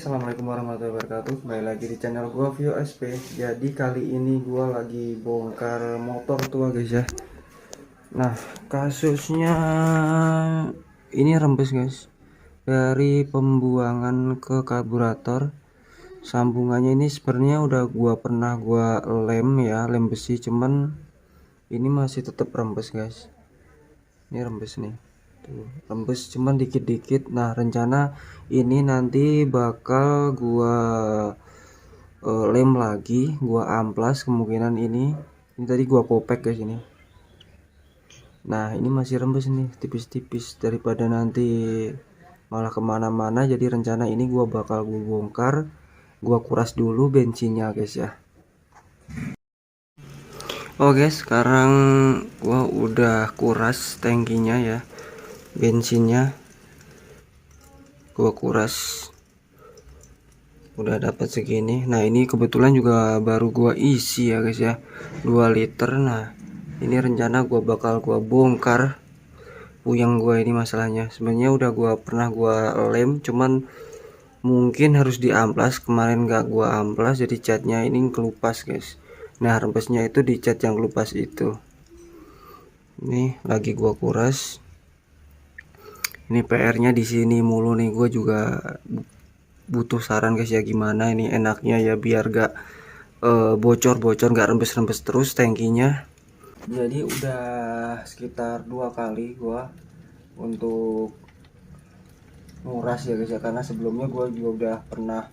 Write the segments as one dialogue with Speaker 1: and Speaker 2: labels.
Speaker 1: assalamualaikum warahmatullahi wabarakatuh. Kembali lagi di channel gua Vio SP. Jadi kali ini gua lagi bongkar motor tua guys ya. Nah, kasusnya ini rembes guys. Dari pembuangan ke karburator. Sambungannya ini sebenarnya udah pernah gua lem ya, lem besi, cuman ini masih tetap rembes guys. Ini rembes nih. Rembes cuman dikit-dikit. Nah, rencana ini nanti bakal gua lem lagi, gua amplas kemungkinan ini tadi gua kopek guys ini. Nah, ini masih rembes nih, tipis-tipis, daripada nanti malah kemana-mana. Jadi rencana ini gua bakal bongkar, gua kuras dulu bensinnya guys ya. Oke, sekarang gua udah kuras tangkinya ya, bensinnya gua kuras, udah dapat segini. Nah, ini kebetulan juga baru gua isi ya guys ya, 2 liter. Nah, ini rencana gua bakal bongkar puyeng gua ini. Masalahnya sebenarnya udah pernah gua lem, cuman mungkin harus diamplas. Kemarin gak gua amplas, jadi catnya ini kelupas guys. Nah, rembesnya itu di cat yang kelupas itu. Ini lagi gua kuras. Ini PR-nya di sini mulu nih. Gue juga butuh saran guys ya, gimana ini enaknya ya biar gak bocor-bocor, gak rembes-rembes terus tangkinya. Jadi udah sekitar 2 kali gua untuk nguras ya guys ya, karena sebelumnya gua juga udah pernah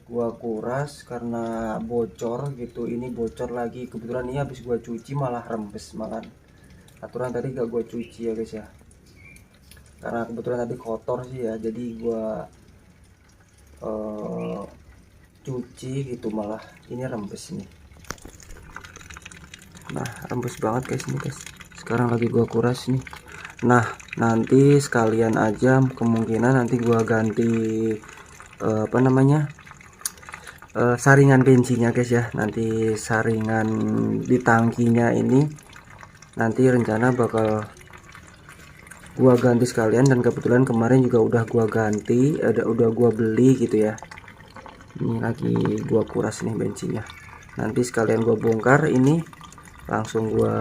Speaker 1: gua kuras karena bocor gitu. Ini bocor lagi, kebetulan ini habis gua cuci malah rembes. Malah aturan tadi gak gua cuci ya guys ya, karena kebetulan tadi kotor sih ya, jadi gua cuci gitu, malah ini rembes nih. Nah, rembes banget guys ini guys. Sekarang lagi gua kuras nih. Nah, nanti sekalian aja kemungkinan nanti gua ganti saringan bensinnya guys ya. Nanti saringan di tangkinya ini nanti rencana bakal gua ganti sekalian, dan kebetulan kemarin juga udah gua ganti, udah gua beli gitu ya. Ini lagi gua kuras nih bensinnya. Nanti sekalian gua bongkar ini, langsung gua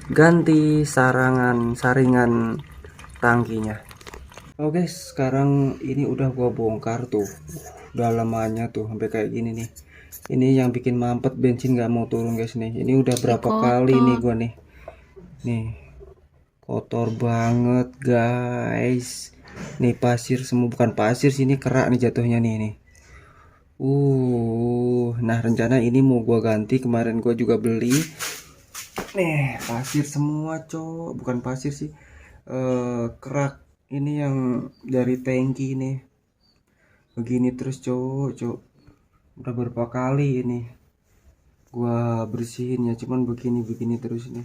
Speaker 1: ganti saringan tangkinya. Oke, sekarang ini udah gua bongkar tuh. Dalamannya tuh sampai kayak gini nih. Ini yang bikin mampet, bensin nggak mau turun guys nih. Ini udah berapa kali nih gua nih. Nih, kotor banget guys. Nih pasir semua, bukan pasir sini, kerak nih jatuhnya nih. Nah, rencana ini mau gua ganti. Kemarin gua juga beli. Nih, pasir semua, cok. Bukan pasir sih. Kerak ini yang dari tangki nih. Begini terus, cok. Udah berapa kali ini gua bersihin ya, cuman begini terus nih.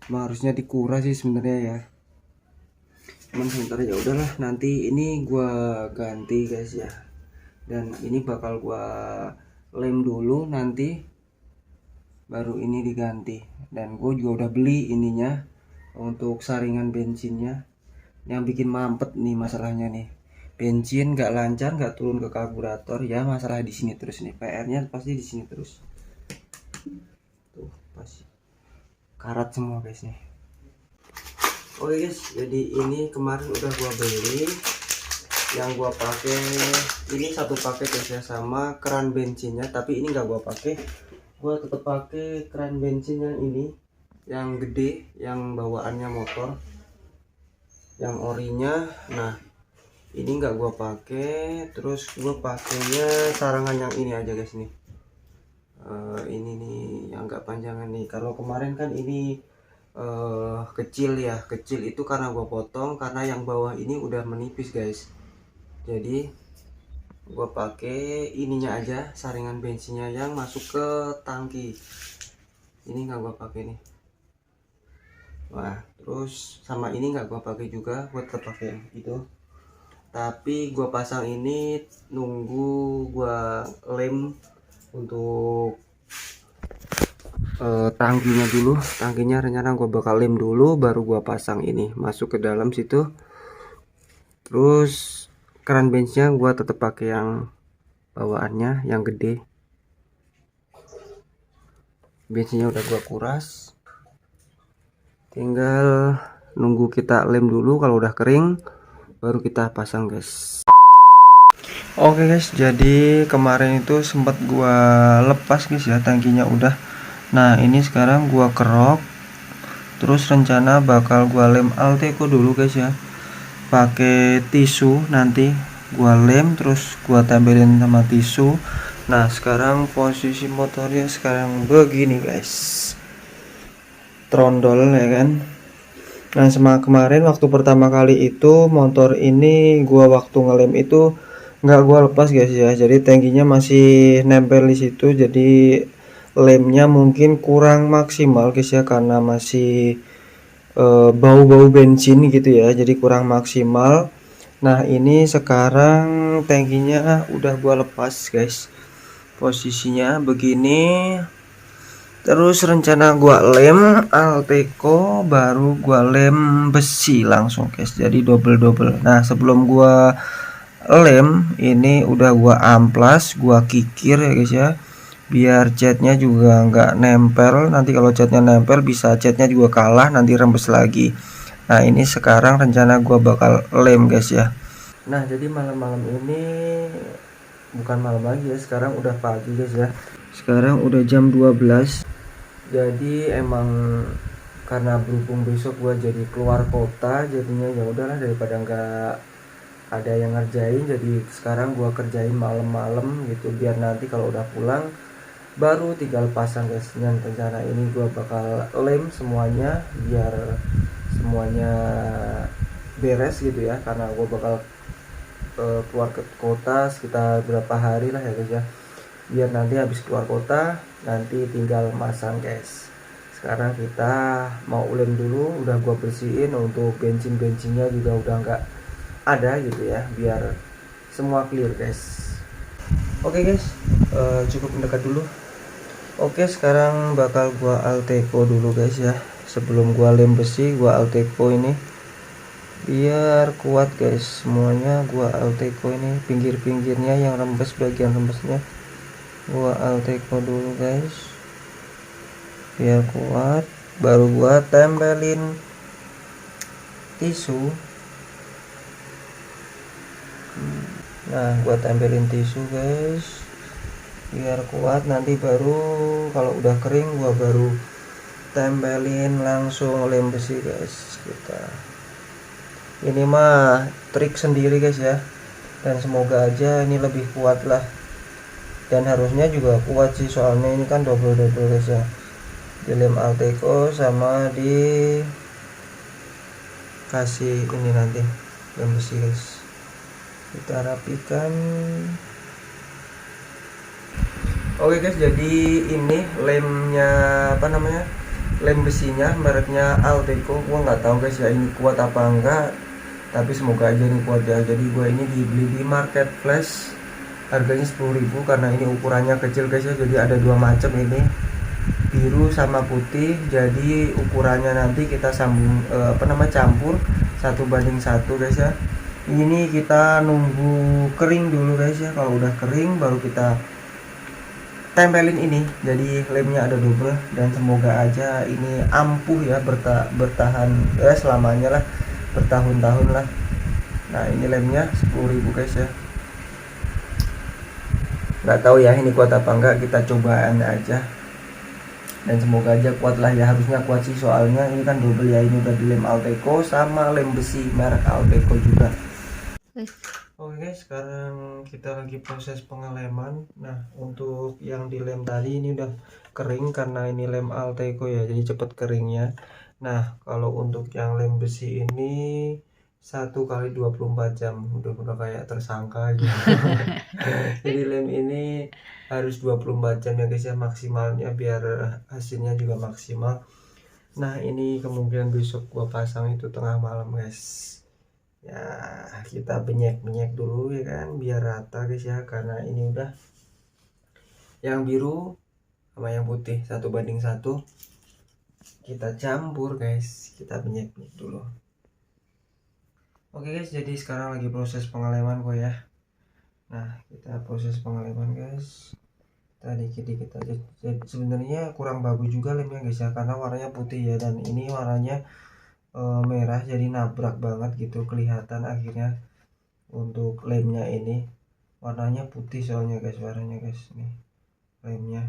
Speaker 1: Harusnya dikuras sih sebenarnya ya, cuman sebentar ya udahlah, nanti ini gua ganti guys ya. Dan ini bakal gua lem dulu, nanti baru ini diganti. Dan gue juga udah beli ininya untuk saringan bensinnya. Yang bikin mampet nih masalahnya nih, bensin gak lancar, gak turun ke karburator ya. Masalah di sini terus nih, PR-nya pasti di sini terus. Tuh, pasti karat semua guys nih. Oke guys, jadi ini kemarin udah gua beli. Yang gua pakai ini satu paket guys ya, sama keran bensinnya. Tapi ini nggak gua pakai, gua tetap pakai keran bensin yang ini, yang gede, yang bawaannya motor, yang orinya. Nah, ini nggak gua pakai. Terus gua pakainya sarangan yang ini aja guys nih. Ini nih yang agak panjangan nih. Kalau kemarin kan ini kecil ya, kecil itu karena gua potong, karena yang bawah ini udah menipis guys. Jadi gua pakai ininya aja, saringan bensinnya yang masuk ke tangki. Ini nggak gua pakai nih. Wah, terus sama ini nggak gua pakai juga, gua tetap pakai itu. Tapi gua pasang ini nunggu gua lem untuk tangkinya dulu. Tangkinya rencana gua bakal lem dulu, baru gua pasang ini masuk ke dalam situ. Terus keran benchnya gua tetap pakai yang bawaannya yang gede. Bensinnya udah gua kuras, tinggal nunggu kita lem dulu. Kalau udah kering baru kita pasang guys. Oke guys, jadi kemarin itu sempat gua lepas guys ya, tangkinya udah. Nah ini sekarang gua kerok, terus rencana bakal gua lem Alteco dulu guys ya, pakai tisu. Nanti gua lem terus gua tempelin sama tisu. Nah sekarang posisi motornya sekarang begini guys, trondol ya kan. Nah sama kemarin waktu pertama kali itu motor ini gua waktu ngelem itu nggak gua lepas guys ya, jadi tangkinya masih nempel di situ. Jadi lemnya mungkin kurang maksimal guys ya, karena masih bau-bau bensin gitu ya, jadi kurang maksimal. Nah ini sekarang tangkinya udah gua lepas guys, posisinya begini. Terus rencana gua lem Alteco, baru gua lem besi langsung guys, jadi double. Nah sebelum gua lem ini udah gua amplas, gua kikir ya guys ya, biar catnya juga nggak nempel. Nanti kalau catnya nempel bisa catnya juga kalah, nanti rembes lagi. Nah ini sekarang rencana gua bakal lem guys ya. Nah jadi malam-malam ini, bukan malam lagi ya, sekarang udah pagi guys ya, sekarang udah jam 12. Jadi emang karena berhubung besok gua jadi keluar kota, jadinya ya udahlah daripada nggak ada yang ngerjain, jadi sekarang gua kerjain malam-malam gitu, biar nanti kalau udah pulang baru tinggal pasang guys. Dan rencana ini gua bakal lem semuanya biar semuanya beres gitu ya, karena gua bakal keluar ke kota sekitar berapa hari lah ya guys ya, biar nanti habis keluar kota nanti tinggal masang guys. Sekarang kita mau lem dulu, udah gua bersihin untuk bensinnya juga udah nggak ada gitu ya, biar semua clear guys. Oke guys, cukup mendekat dulu. Oke sekarang bakal gua Alteco dulu guys ya, sebelum gua lem besi gua Alteco ini biar kuat guys. Semuanya gua Alteco ini, pinggir-pinggirnya yang rembes, bagian rembesnya gua Alteco dulu guys biar kuat, baru gua tempelin tisu. Nah gua tempelin tisu guys biar kuat, nanti baru kalau udah kering gua baru tempelin langsung lem besi guys. Kita ini mah trik sendiri guys ya, dan semoga aja ini lebih kuat lah, dan harusnya juga kuat sih, soalnya ini kan double guys ya, di lem Alteco sama di kasih ini nanti lem besi guys. Kita rapikan. Oke guys, jadi ini lemnya apa namanya, lem besinya mereknya Alteco. Gua nggak tahu guys ya ini kuat apa enggak, tapi semoga aja ini kuat ya. Jadi gua ini dibeli di marketplace, harganya 10.000 karena ini ukurannya kecil guys ya. Jadi ada dua macam ini, biru sama putih. Jadi ukurannya nanti kita sambung campur 1:1 guys ya. Ini kita nunggu kering dulu guys ya. Kalau udah kering baru kita tempelin ini, jadi lemnya ada double, dan semoga aja ini ampuh ya, bertahan selamanya lah, bertahun-tahun lah. Nah ini lemnya 10.000 guys ya, nggak tahu ya ini kuat apa enggak, kita cobaan aja, dan semoga aja kuat lah ya. Harusnya kuat sih, soalnya ini kan double ya, ini udah di lem Alteco sama lem besi merek Alteco juga. Oke guys, sekarang kita lagi proses pengeleman. Nah untuk yang dilem tadi ini udah kering karena ini lem Alteco ya, jadi cepet keringnya. Nah kalau untuk yang lem besi ini 1 kali 24 jam, udah kayak tersangka gitu. Jadi lem ini harus 24 jam ya guys ya maksimalnya, biar hasilnya juga maksimal. Nah ini kemungkinan besok gua pasang itu tengah malam guys ya. Kita benyek dulu ya kan, biar rata guys ya, karena ini udah yang biru sama yang putih 1:1, kita campur guys, kita benyek dulu. Oke guys, jadi sekarang lagi proses pengeleman gue ya. Nah, kita proses pengeleman guys. Tadi dikit aja. Jadi sebenarnya kurang bagus juga lemnya guys ya, karena warnanya putih ya, dan ini warnanya merah, jadi nabrak banget gitu kelihatan akhirnya. Untuk lemnya ini warnanya putih soalnya guys, warnanya guys nih lemnya.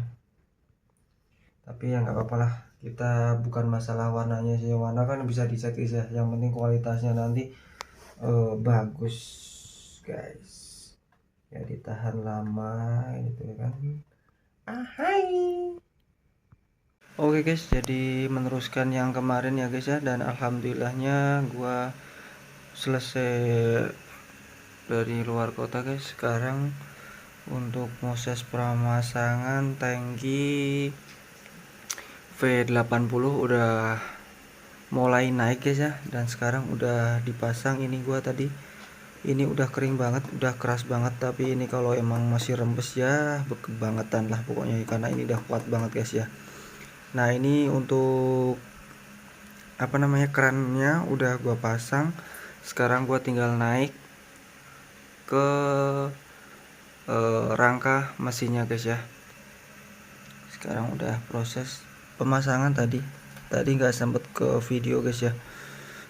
Speaker 1: Tapi ya nggak apa-apa lah, kita bukan masalah warnanya sih, warna kan bisa dicek guys ya, yang penting kualitasnya nanti bagus guys ya, ditahan lama gitu kan. Hai. Oke guys, jadi meneruskan yang kemarin ya guys ya, dan alhamdulillahnya gua selesai dari luar kota guys. Sekarang untuk proses pemasangan tangki V80 udah mulai naik guys ya, dan sekarang udah dipasang. Ini gua tadi ini udah kering banget, udah keras banget, tapi ini kalau emang masih rembes ya kebangetan lah pokoknya, karena ini udah kuat banget guys ya. Nah, ini untuk apa namanya, kerannya udah gua pasang. Sekarang gua tinggal naik ke rangka mesinnya guys ya. Sekarang udah proses pemasangan, tadi nggak sempet ke video guys ya.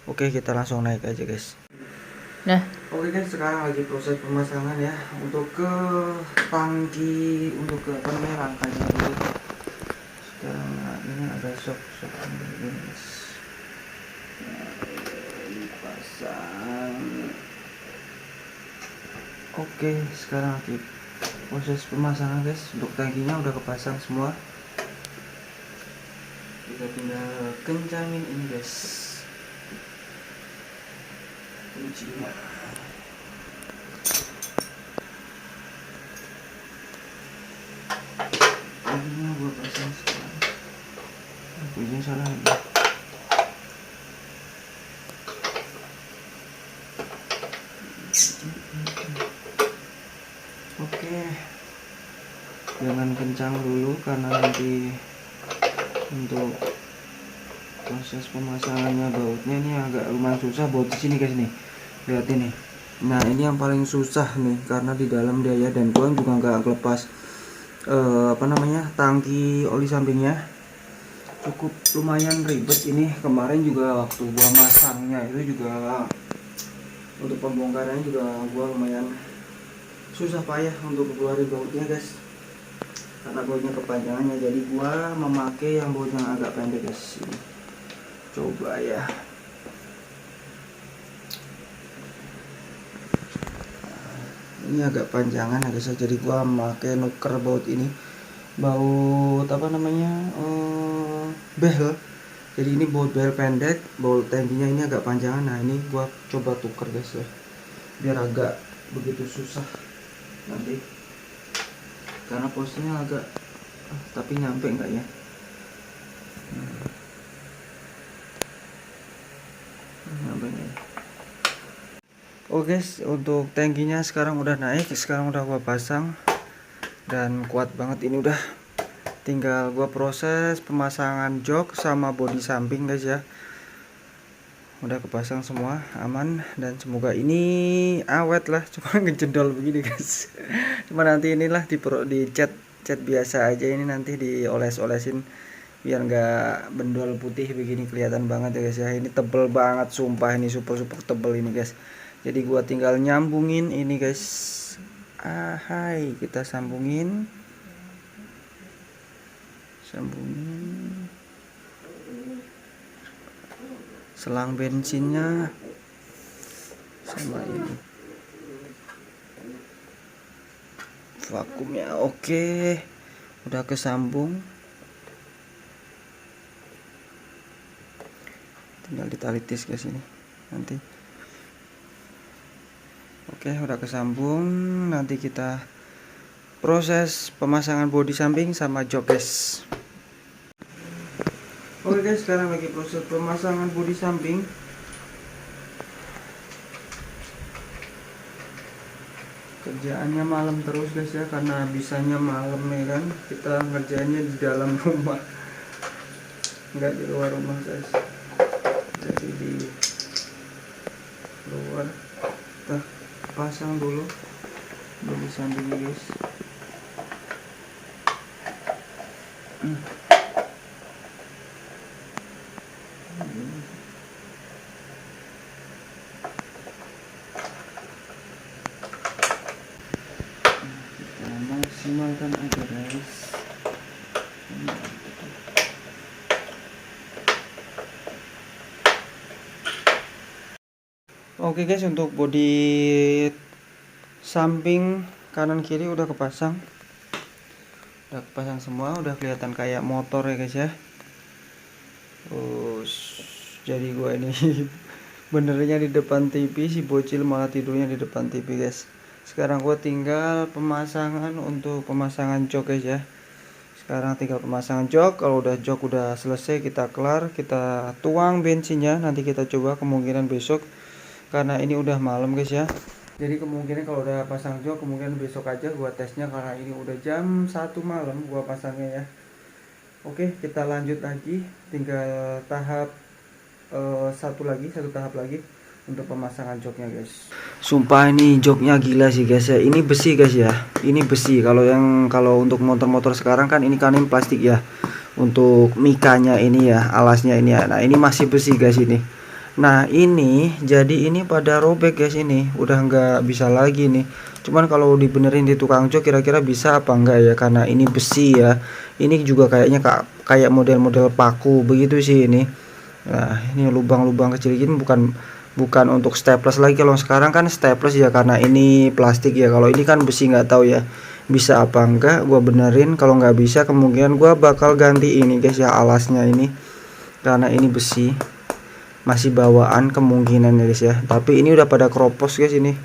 Speaker 1: Oke, kita langsung naik aja guys. Nah, oke guys, sekarang lagi proses pemasangan ya, untuk ke tangki, untuk ke apa namanya, rangkanya dulu. Sekarang ini ada shock ini guys. Nah, dipasang. Oke, sekarang lagi proses pemasangan guys. Untuk tangkinya udah kepasang semua, kita tinggal kencangin ini guys kuncinya. Tangkinya gua pasang sekarang. Kuncinya salah lagi. Oke, jangan kencang dulu karena nanti untuk proses pemasangannya bautnya ini agak lumayan susah. Baut di sini guys nih, lihat ini. Nah, ini yang paling susah nih, karena di dalam dia ya, dan gua juga nggak lepas apa namanya, tangki oli sampingnya. Cukup lumayan ribet ini. Kemarin juga waktu gua masangnya itu juga, untuk pembongkarannya juga gua lumayan susah payah untuk keluarin bautnya guys, karena bautnya kepanjangannya. Jadi gua memakai yang baut yang agak pendek guys. Ini coba ya. Ini agak panjangan ya guys, jadi gua memakai nuker baut ini, baut apa namanya, behel. Jadi ini baut behel pendek, baut tangkinya ini agak panjangan. Nah, ini gua coba tuker guys ya, biar agak begitu susah nanti, karena posnya agak tapi nyampe enggak ya. Nyampe enggak ya? Oke guys, untuk tangkinya sekarang udah naik, sekarang udah gua pasang dan kuat banget. Ini udah tinggal gua proses pemasangan jok sama bodi samping guys ya. Udah kepasang semua, aman, dan semoga ini awet lah. Cuma ngejendol begini guys. Cuma nanti inilah di cat biasa aja, ini nanti dioles-olesin biar nggak bendol putih begini, kelihatan banget ya guys ya. Ini tebel banget sumpah, ini super tebel ini guys. Jadi gua tinggal nyambungin ini guys. Hai, kita sambungin selang bensinnya sama ini vakumnya. Oke, udah kesambung, tinggal ditalitis ke sini nanti. Oke, udah kesambung, nanti kita proses pemasangan bodi samping sama jok guys. Oke guys, sekarang lagi proses pemasangan bodi samping. Kerjaannya malam terus guys ya, karena bisanya malam ya kan. Kita ngerjainnya di dalam rumah, nggak di luar rumah guys. Jadi di luar. pasang dulu di sampingnya guys. Kita maksimalkan aja guys. Oke guys, untuk bodi samping kanan kiri udah kepasang. Udah kepasang semua, udah kelihatan kayak motor ya guys ya. Terus jadi gua ini benernya di depan TV, si bocil malah tidurnya di depan TV guys. Sekarang gua tinggal pemasangan untuk pemasangan jok guys ya. Sekarang tinggal pemasangan jok. Kalau udah jok udah selesai, kita kelar, kita tuang bensinnya. Nanti kita coba kemungkinan besok, karena ini udah malam guys ya. Jadi kemungkinan kalau udah pasang jok, kemungkinan besok aja gua tesnya, karena ini udah jam 1 malam gua pasangnya ya. Oke, kita lanjut lagi. Tinggal tahap satu tahap lagi untuk pemasangan joknya guys. Sumpah ini joknya gila sih guys ya. Ini besi guys ya. Ini besi. Kalau untuk motor-motor sekarang kan ini plastik ya. Untuk mikanya ini ya, alasnya ini ya. Nah, ini masih besi guys ini. Nah, ini jadi ini pada robek guys ini. Udah nggak bisa lagi nih. Cuman kalau dibenerin di tukang jok kira-kira bisa apa enggak ya, karena ini besi ya. Ini juga kayaknya kayak model-model paku begitu sih ini. Nah, ini lubang-lubang kecil gini bukan untuk staples lagi. Kalau sekarang kan staples ya, karena ini plastik ya. Kalau ini kan besi, nggak tahu ya bisa apa enggak gua benerin. Kalau nggak bisa, kemungkinan gua bakal ganti ini guys ya, alasnya ini, karena ini besi masih bawaan kemungkinan ya guys ya. Tapi ini udah pada keropos guys ini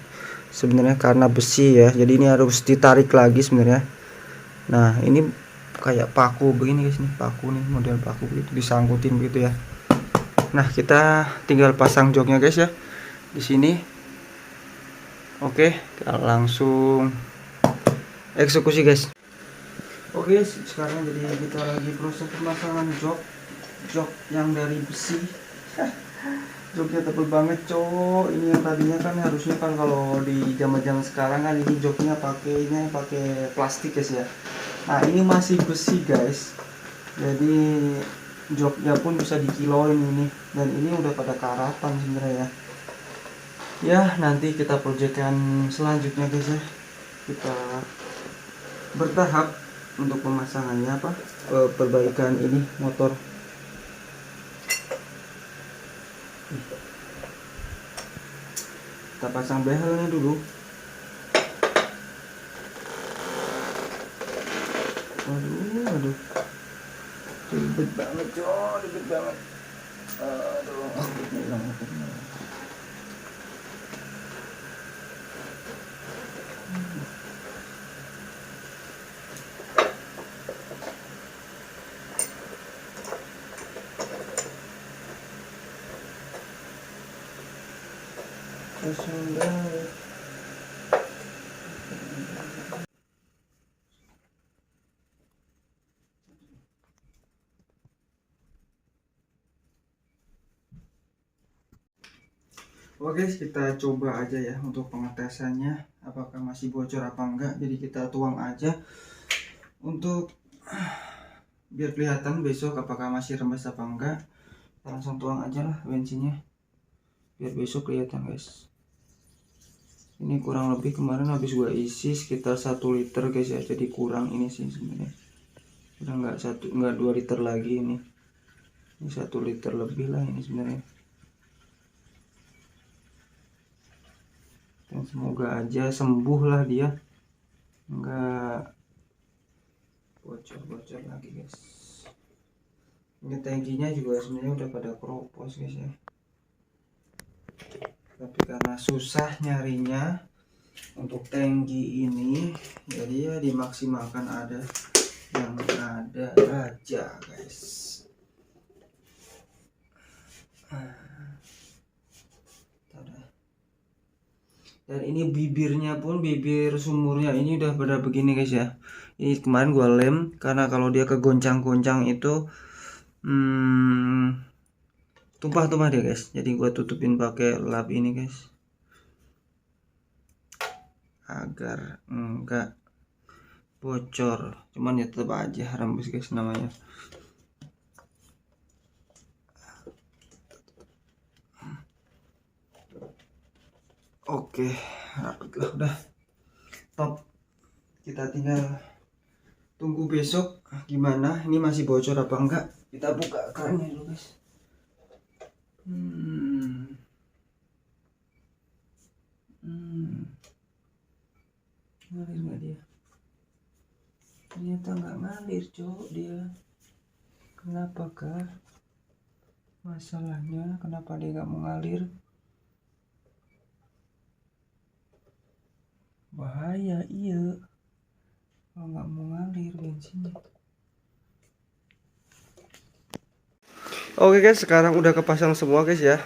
Speaker 1: sebenarnya, karena besi ya. Jadi ini harus ditarik lagi sebenarnya. Nah, ini kayak paku begini guys nih, paku nih, model paku gitu, disangkutin begitu ya. Nah, kita tinggal pasang joknya guys ya di sini. Oke, kita langsung eksekusi guys. Oke, sekarang jadi kita lagi proses pemasangan jok yang dari besi. Joknya tebel banget cowok. Ini yang tadinya kan harusnya kan kalau di zaman-zaman sekarang kan ini joknya pakai plastik guys ya. Nah, ini masih besi guys. Jadi joknya pun bisa dikiloin ini, dan ini udah pada karatan sebenarnya ya. Ya, nanti kita projectkan selanjutnya guys ya. Kita bertahap untuk pemasangannya perbaikan ini motor. Kita pasang behelnya dulu. Aduh, ribet banget coy, ribet banget. Aduh, hilang. Oke guys, kita coba aja ya untuk pengetesannya, apakah masih bocor apa enggak. Jadi kita tuang aja untuk biar kelihatan besok apakah masih rembes apa enggak. Kita langsung tuang aja lah bensinnya biar besok kelihatan guys. Ini kurang lebih kemarin habis gua isi sekitar 1 liter guys ya, jadi kurang ini sih sebenarnya. Udah nggak 2 liter lagi ini 1 liter lebih lah ini sebenarnya. Dan semoga aja sembuh lah dia, nggak bocor lagi guys. Ini tangkinya juga sebenarnya udah pada keropos guys ya, tapi karena susah nyarinya untuk tangki ini, jadi ya dimaksimalkan ada yang ada aja guys. Dan ini bibirnya pun, bibir sumurnya ini udah pada begini guys ya. Ini kemarin gua lem, karena kalau dia kegoncang-goncang itu tumpah-tumpah dia guys. Jadi gua tutupin pakai lap ini guys. agar enggak bocor, cuman ya tetap aja rembes guys namanya. Oke, rapet lah, udah top. Kita tinggal tunggu besok gimana, ini masih bocor apa enggak. Kita buka kerannya dulu guys. Ngalir nggak dia? Ternyata nggak ngalir cok dia. Kenapakah masalahnya? Kenapa dia nggak mau ngalir? Bahaya iya kalau nggak mau ngalir bensinnya. Oke guys, sekarang udah kepasang semua guys ya.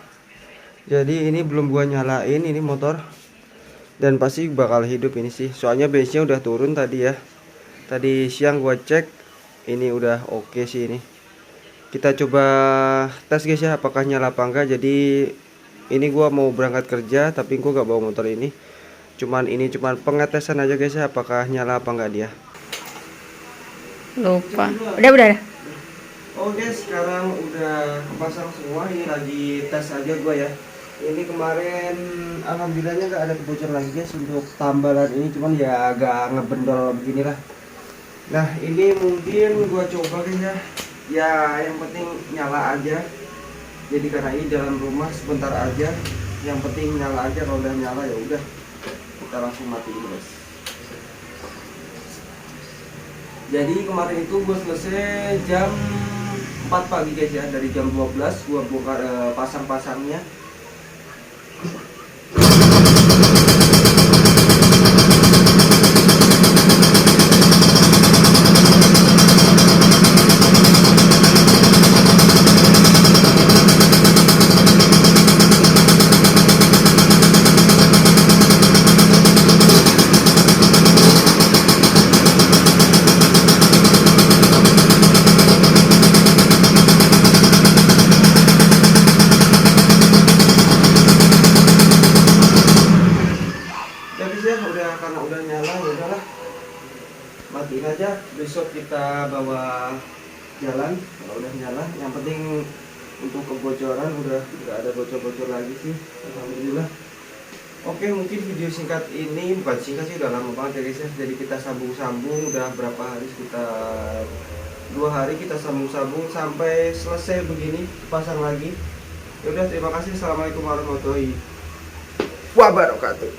Speaker 1: Jadi ini belum gua nyalain ini motor, dan pasti bakal hidup ini sih, soalnya bensinnya udah turun tadi ya. Tadi siang gua cek, ini udah oke sih. Ini kita coba tes guys ya, apakah nyala apa enggak. Jadi ini gua mau berangkat kerja tapi gua gak bawa motor ini, cuman pengetesan aja guys ya, apakah nyala apa enggak dia.
Speaker 2: Lupa. Udah.
Speaker 1: Oke, sekarang udah kepasang semua. Ini lagi tes aja gua ya. Ini kemarin alhamdulillahnya nggak ada kebocor lagi guys untuk tambalan ini, cuman ya agak ngebendol beginilah. Nah ini mungkin gua coba guys ya. Ya yang penting nyala aja. Jadi karena ini dalam rumah sebentar aja, yang penting nyala aja. Kalau udah nyala ya udah kita langsung matiin guys. Jadi kemarin itu gua selesai jam 4 pagi guys ya. Dari jam 12 gua bongkar pasang-pasangnya. Karena udah nyala ya udahlah, matiin aja, besok kita bawa jalan kalau udah nyala. Yang penting untuk kebocoran udah nggak ada bocor-bocor lagi sih, alhamdulillah. Oke, mungkin video singkat ini, bukan singkat sih, udah lama banget ya guys ya. Jadi kita sambung-sambung udah berapa hari, sekitar 2 hari kita sambung-sambung sampai selesai begini, pasang lagi. Ya udah, terima kasih. Assalamualaikum warahmatullahi wabarakatuh.